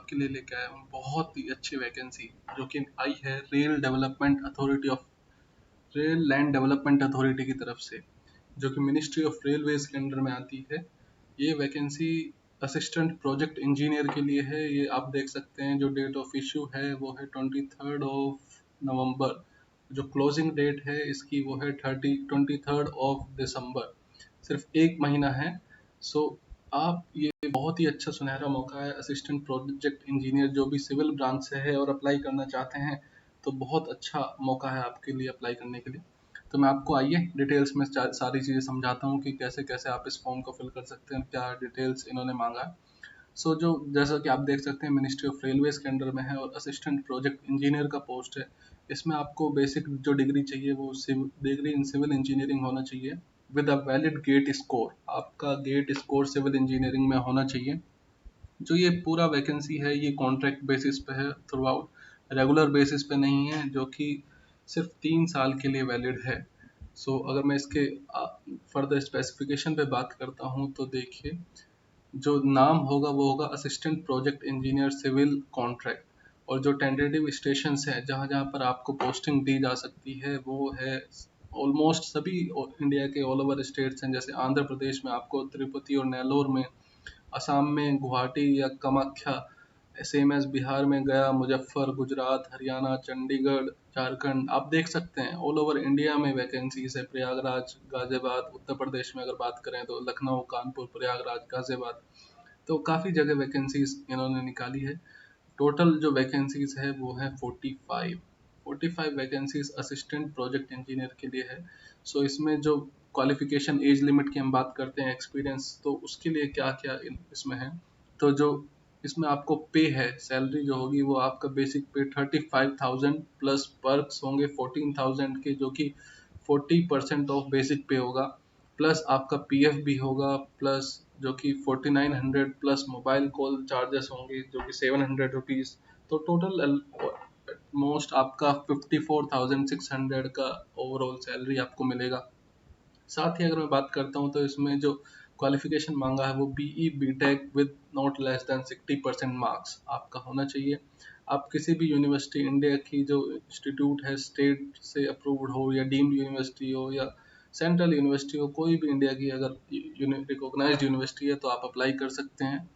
आपके लिए लेके आया हूँ बहुत ही अच्छी वैकेंसी जो कि आई है रेल लैंड डेवलपमेंट अथॉरिटी की तरफ से, जो कि मिनिस्ट्री ऑफ रेलवेज के अंडर में आती है। ये वैकेंसी असिस्टेंट प्रोजेक्ट इंजीनियर के लिए है। ये आप देख सकते हैं जो डेट ऑफ इशू है वो है 23 नवंबर। जो क्लोजिंग डेट है इसकी वो है 23 दिसंबर। सिर्फ एक महीना है। सो आप ये बहुत ही अच्छा सुनहरा मौका है। असिस्टेंट प्रोजेक्ट इंजीनियर जो भी सिविल ब्रांच से है और अप्लाई करना चाहते हैं तो बहुत अच्छा मौका है आपके लिए अप्लाई करने के लिए। तो मैं आपको आइए डिटेल्स में सारी चीज़ें समझाता हूँ कि कैसे कैसे आप इस फॉर्म को फिल कर सकते हैं, क्या डिटेल्स इन्होंने मांगा है। जो जैसा कि आप देख सकते हैं मिनिस्ट्री ऑफ रेलवेज के अंडर में है और असिस्टेंट प्रोजेक्ट इंजीनियर का पोस्ट है। इसमें आपको बेसिक जो डिग्री चाहिए वो डिग्री इन सिविल इंजीनियरिंग होना चाहिए with a valid GATE score. आपका गेट स्कोर सिविल इंजीनियरिंग में होना चाहिए। जो ये पूरा वैकेंसी है ये कॉन्ट्रैक्ट बेसिस पे है थ्रू आउट, रेगुलर बेसिस पे नहीं है, जो कि सिर्फ 3 साल के लिए वैलिड है। अगर मैं इसके फर्दर स्पेसिफिकेशन पे बात करता हूँ तो देखिए, जो नाम होगा वो होगा assistant project engineer civil contract. और जो टेंटेटिव स्टेशंस है जहाँ जहाँ पर आपको पोस्टिंग दी जा सकती है वो है ऑलमोस्ट सभी इंडिया के ऑल ओवर स्टेट्स हैं। जैसे आंध्र प्रदेश में आपको तिरुपति और नेल्लोर में, असम में गुवाहाटी या कामाख्या, सेम एज बिहार में गया, मुजफ्फर, गुजरात, हरियाणा, चंडीगढ़, झारखंड। आप देख सकते हैं ऑल ओवर इंडिया में वैकेंसीज है। प्रयागराज, गाजियाबाद, उत्तर प्रदेश में अगर बात करें तो लखनऊ, कानपुर, प्रयागराज, गाजियाबाद, तो काफ़ी जगह वैकेंसीज इन्होंने निकाली है। टोटल जो वैकेंसीज है वो है 45 वैकेंसीज असिस्टेंट प्रोजेक्ट इंजीनियर के लिए है। इसमें जो क्वालिफिकेशन एज लिमिट की हम बात करते हैं, एक्सपीरियंस, तो उसके लिए क्या क्या इसमें है। तो जो इसमें आपको पे है, सैलरी जो होगी वो आपका बेसिक पे 35,000 प्लस पर्क्स होंगे 14,000 के, जो कि 40% ऑफ बेसिक पे होगा। प्लस आपका पीएफ भी होगा, प्लस जो कि 4900 प्लस मोबाइल कॉल चार्जेस होंगे जो कि 700 रुपीज़। तो टोटल मोस्ट आपका 54,600 का ओवरऑल सैलरी आपको मिलेगा। साथ ही अगर मैं बात करता हूँ तो इसमें जो क्वालिफिकेशन मांगा है वो BE BTech with not less than 60% marks आपका होना चाहिए। आप किसी भी यूनिवर्सिटी, इंडिया की जो इंस्टीट्यूट है स्टेट से अप्रूव्ड हो या डीम्ड यूनिवर्सिटी हो या सेंट्रल यूनिवर्सिटी हो, कोई भी इंडिया की अगर रिकॉग्नाइज्ड यूनिवर्सिटी है तो आप अप्लाई कर सकते हैं।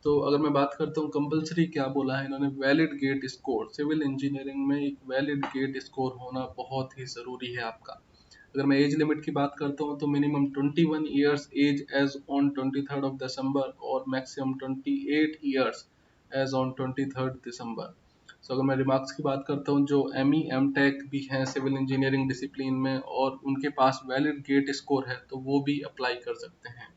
तो अगर मैं बात करता हूँ कंपलसरी क्या बोला है इन्होंने, valid GATE score. Civil engineering में एक वैलिड गेट स्कोर होना बहुत ही ज़रूरी है आपका। अगर मैं एज लिमिट की बात करता हूँ तो minimum 21 years age age on 23 दिसंबर और मैक्सिमम 28 ईयर्स एज ऑन 23 दिसंबर। अगर मैं रिमार्क्स की बात करता हूँ, जो एम टेक भी हैं सिविल इंजीनियरिंग डिसिप्लिन में और उनके पास वैलिड गेट स्कोर है तो वो भी अप्लाई कर सकते हैं।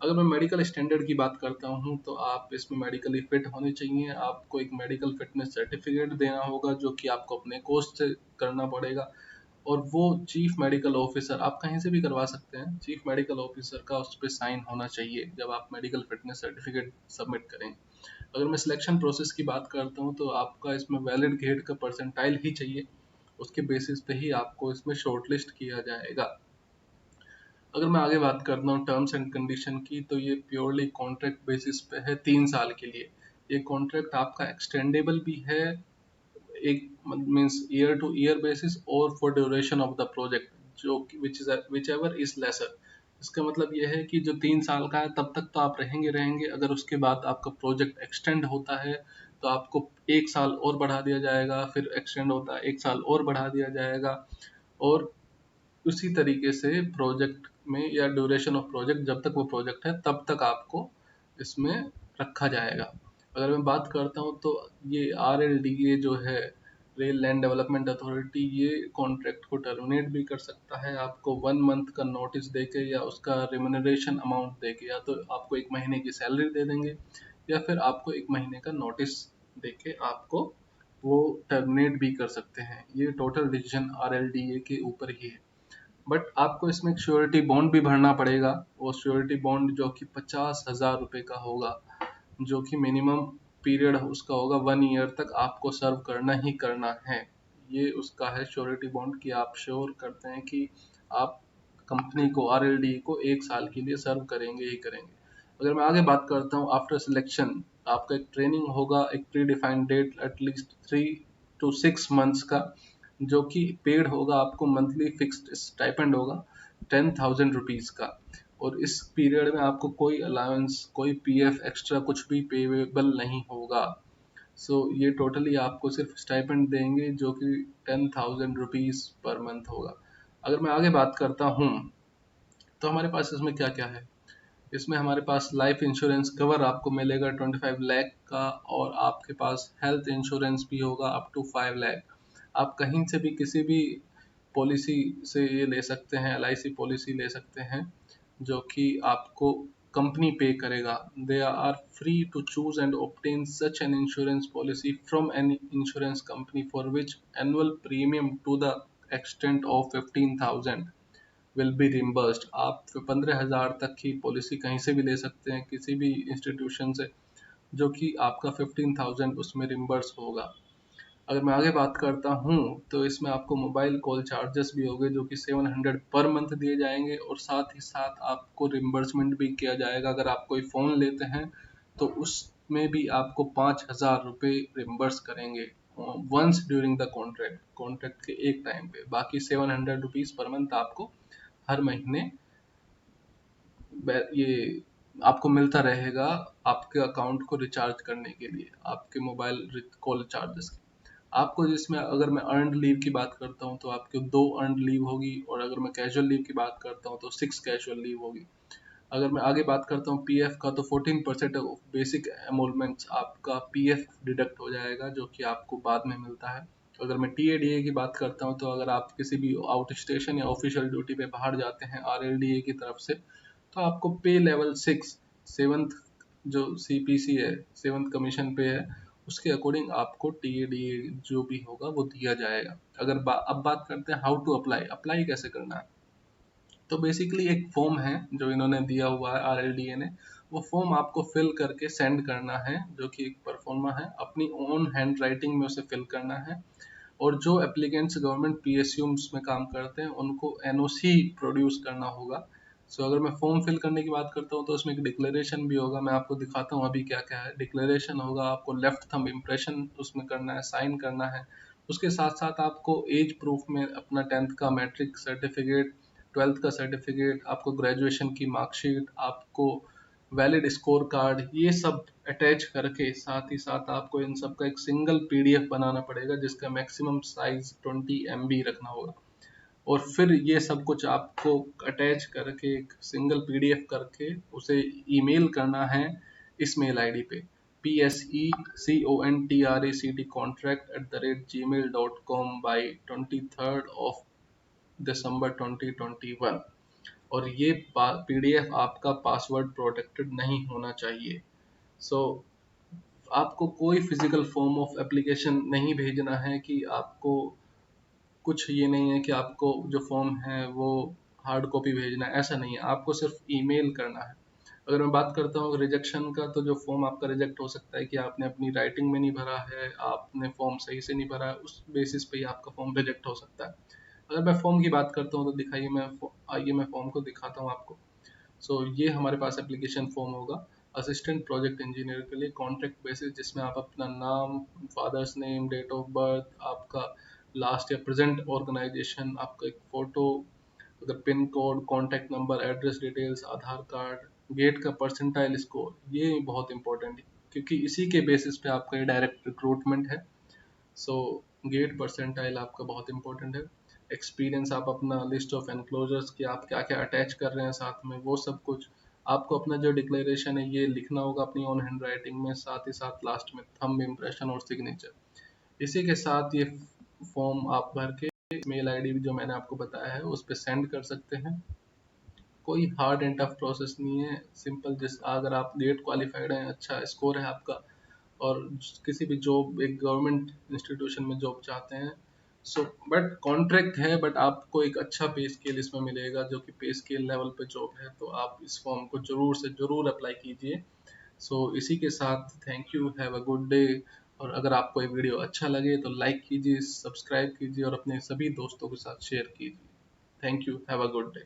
अगर मैं मेडिकल स्टैंडर्ड की बात करता हूँ तो आप इसमें मेडिकली फिट होने चाहिए। आपको एक मेडिकल फिटनेस सर्टिफिकेट देना होगा जो कि आपको अपने कोर्स से करना पड़ेगा, और वो चीफ मेडिकल ऑफिसर, आप कहीं से भी करवा सकते हैं, चीफ मेडिकल ऑफिसर का उस पर साइन होना चाहिए जब आप मेडिकल फिटनेस सर्टिफिकेट सबमिट करें। अगर मैं सिलेक्शन प्रोसेस की बात करता हूँ तो आपका इसमें वैलिड गेट का परसेंटाइल ही चाहिए, उसके बेसिस पे ही आपको इसमें शॉर्टलिस्ट किया जाएगा। अगर मैं आगे बात करता हूँ टर्म्स एंड कंडीशन की, तो ये प्योरली कॉन्ट्रैक्ट बेसिस पे है 3 साल के लिए। ये कॉन्ट्रैक्ट आपका एक्सटेंडेबल भी है, एक means year to year basis, और for duration of the project जो विच एवर इज लेसर। इसका मतलब यह है कि जो 3 साल का है तब तक तो आप रहेंगे। अगर उसके बाद आपका प्रोजेक्ट एक्सटेंड होता है तो आपको 1 साल और बढ़ा दिया जाएगा, फिर एक्सटेंड होता है 1 साल और बढ़ा दिया जाएगा, और उसी तरीके से प्रोजेक्ट में या ड्यूरेशन ऑफ प्रोजेक्ट जब तक वो प्रोजेक्ट है तब तक आपको इसमें रखा जाएगा। अगर मैं बात करता हूँ तो ये RLDA जो है, रेल लैंड डेवलपमेंट अथॉरिटी, ये कॉन्ट्रैक्ट को टर्मिनेट भी कर सकता है आपको 1 मंथ का नोटिस देके, या उसका रिम्यूनरेशन अमाउंट देके। या तो आपको 1 महीने की सैलरी दे देंगे या फिर आपको 1 महीने का नोटिस देके आपको वो टर्मिनेट भी कर सकते हैं। ये टोटल डिसीजन RLDA के ऊपर ही है। बट आपको इसमें एक श्योरिटी बॉन्ड भी भरना पड़ेगा। वो श्योरिटी बॉन्ड जो कि 50,000 रुपये का होगा, जो कि मिनिमम पीरियड उसका होगा 1 ईयर तक आपको सर्व करना ही करना है। ये उसका है श्योरिटी बॉन्ड कि आप श्योर करते हैं कि आप कंपनी को, RLD को 1 साल के लिए सर्व करेंगे ही करेंगे। अगर मैं आगे बात करता हूँ आफ्टर सिलेक्शन, आपका एक ट्रेनिंग होगा, एक predefined date at least 3 to 6 months का, जो कि पेड होगा, आपको मंथली फिक्स्ड स्टाइपेंड होगा 10,000 रुपीज़ का। और इस पीरियड में आपको कोई अलाउंस, कोई पीएफ एक्स्ट्रा कुछ भी पेबल नहीं होगा। ये टोटली आपको सिर्फ स्टाइपेंड देंगे जो कि 10,000 रुपीज़ पर मंथ होगा। अगर मैं आगे बात करता हूँ तो हमारे पास इसमें क्या क्या है। इसमें हमारे पास लाइफ इंश्योरेंस कवर आपको मिलेगा 25 लाख का, और आपके पास हेल्थ इंश्योरेंस भी होगा अप टू 5 लाख। आप कहीं से भी किसी भी पॉलिसी से ये ले सकते हैं, LIC पॉलिसी ले सकते हैं, जो कि आपको कंपनी पे करेगा। They are free to choose and obtain such an insurance policy from any insurance company for which annual premium to the extent of 15,000 will be reimbursed. आप 15,000 तक की पॉलिसी कहीं से भी ले सकते हैं, किसी भी इंस्टीट्यूशन से, जो कि आपका 15,000 उसमें रिम्बर्स होगा। अगर मैं आगे बात करता हूँ तो इसमें आपको मोबाइल कॉल चार्जेस भी होंगे जो कि 700 पर मंथ दिए जाएंगे, और साथ ही साथ आपको रिम्बर्समेंट भी किया जाएगा। अगर आप कोई फ़ोन लेते हैं तो उसमें भी आपको 5,000 रुपये रिम्बर्स करेंगे वंस ड्यूरिंग द कॉन्ट्रैक्ट के एक टाइम पे। बाकी 700 रुपीज़ पर मंथ आपको हर महीने ये आपको मिलता रहेगा आपके अकाउंट को रिचार्ज करने के लिए, आपके मोबाइल कॉल चार्जेस के। आपको जिसमें अगर मैं अर्नड लीव की बात करता हूँ तो आपके 2 अर्नड लीव होगी, और अगर मैं कैजुअल लीव की बात करता हूँ तो 6 कैजुअल लीव होगी। अगर मैं आगे बात करता हूँ पीएफ का, तो 14% ऑफ बेसिक एमोलमेंट्स आपका पीएफ डिडक्ट हो जाएगा, जो कि आपको बाद में मिलता है। अगर मैं टीएडीए की बात करता हूँ तो अगर आप किसी भी आउट स्टेशन या ऑफिशियल ड्यूटी पे बाहर जाते हैं आरएलडीए की तरफ से, तो आपको पे लेवल 6 सेवन्थ जो सीपीसी है, सेवन्थ कमीशन पे है, उसके अकॉर्डिंग आपको टीएडीए जो भी होगा वो दिया जाएगा। अब बात करते हैं हाउ टू अप्लाई, अप्लाई कैसे करना है। तो बेसिकली एक फॉर्म है जो इन्होंने दिया हुआ है आरएलडीए ने, वो फॉर्म आपको फिल करके सेंड करना है, जो कि एक परफॉर्मा है, अपनी ओन हैंड राइटिंग में उसे फिल करना है। और जो एप्लीकेंट्स गवर्नमेंट पीएसयूम्स में काम करते हैं उनको एनओसी प्रोड्यूस करना होगा। अगर मैं फॉर्म फिल करने की बात करता हूँ तो उसमें एक डिक्लेरेशन भी होगा, मैं आपको दिखाता हूँ अभी क्या क्या है। डिक्लेरेशन होगा, आपको लेफ्ट थंब इम्प्रेशन उसमें करना है, साइन करना है। उसके साथ साथ आपको एज प्रूफ में अपना 10th का मैट्रिक सर्टिफिकेट, 12th का सर्टिफिकेट, आपको ग्रेजुएशन की मार्कशीट, आपको वैलिड स्कोर कार्ड, ये सब अटैच करके साथ ही साथ आपको इन सब का एक सिंगल पीडीएफ बनाना पड़ेगा, जिसका मैक्सिमम साइज 20 MB रखना होगा। और फिर ये सब कुछ आपको अटैच करके एक सिंगल पीडीएफ करके उसे ईमेल करना है इस मेल आईडी पे PSECONTRACT@gmail.com by 23rd of December 2021। और ये पीडीएफ आपका पासवर्ड प्रोटेक्टेड नहीं होना चाहिए। सो आपको कोई फिजिकल फॉर्म ऑफ एप्लीकेशन नहीं भेजना है, कि आपको कुछ ये नहीं है कि आपको जो फॉर्म है वो हार्ड कॉपी भेजना है, ऐसा नहीं है, आपको सिर्फ ईमेल करना है। अगर मैं बात करता हूँ रिजेक्शन का, तो जो फॉर्म आपका रिजेक्ट हो सकता है कि आपने अपनी राइटिंग में नहीं भरा है, आपने फॉर्म सही से नहीं भरा है, उस बेसिस पे ही आपका फॉर्म रिजेक्ट हो सकता है। अगर मैं फॉर्म की बात करता हूँ तो दिखाइए, आइए मैं फॉर्म को दिखाता हूँ आपको। ये हमारे पास एप्लीकेशन फॉर्म होगा असिस्टेंट प्रोजेक्ट इंजीनियर के लिए कॉन्ट्रैक्ट बेसिस, जिसमें आप अपना नाम, father's name, date of birth, आपका लास्ट या प्रेजेंट ऑर्गेनाइजेशन, आपका एक फोटो, अगर pin code, contact number, address details, Aadhaar card, GATE का परसेंटाइल स्कोर, ये बहुत इंपॉर्टेंट है क्योंकि इसी के बेसिस पे आपका ये डायरेक्ट रिक्रूटमेंट है। गेट परसेंटाइल आपका बहुत इंपॉर्टेंट है। एक्सपीरियंस, आप अपना लिस्ट ऑफ एनक्लोजर्स की आप क्या क्या अटैच कर रहे हैं साथ में, वो सब कुछ आपको अपना जो डिक्लेरेशन है ये लिखना होगा अपनी ओन हैंड राइटिंग में, साथ ही साथ लास्ट में थंब इम्प्रेशन और सिग्नेचर। इसी के साथ ये फॉर्म आप भर के मेल आईडी जो मैंने आपको बताया है उस पर सेंड कर सकते हैं। कोई हार्ड एंड टफ प्रोसेस नहीं है, सिंपल। जिस अगर आप गेट क्वालिफाइड हैं, अच्छा स्कोर है आपका, और किसी भी जॉब, एक गवर्नमेंट इंस्टीट्यूशन में जॉब चाहते हैं, बट कॉन्ट्रैक्ट है, बट आपको एक अच्छा पे स्केल इसमें मिलेगा, जो कि पे स्केल लेवल पे जॉब है, तो आप इस फॉर्म को जरूर से जरूर अप्लाई कीजिए। इसी के साथ thank you, have a good day. और अगर आपको ये वीडियो अच्छा लगे तो लाइक कीजिए, सब्सक्राइब कीजिए और अपने सभी दोस्तों के साथ शेयर कीजिए। Thank you, have a good day.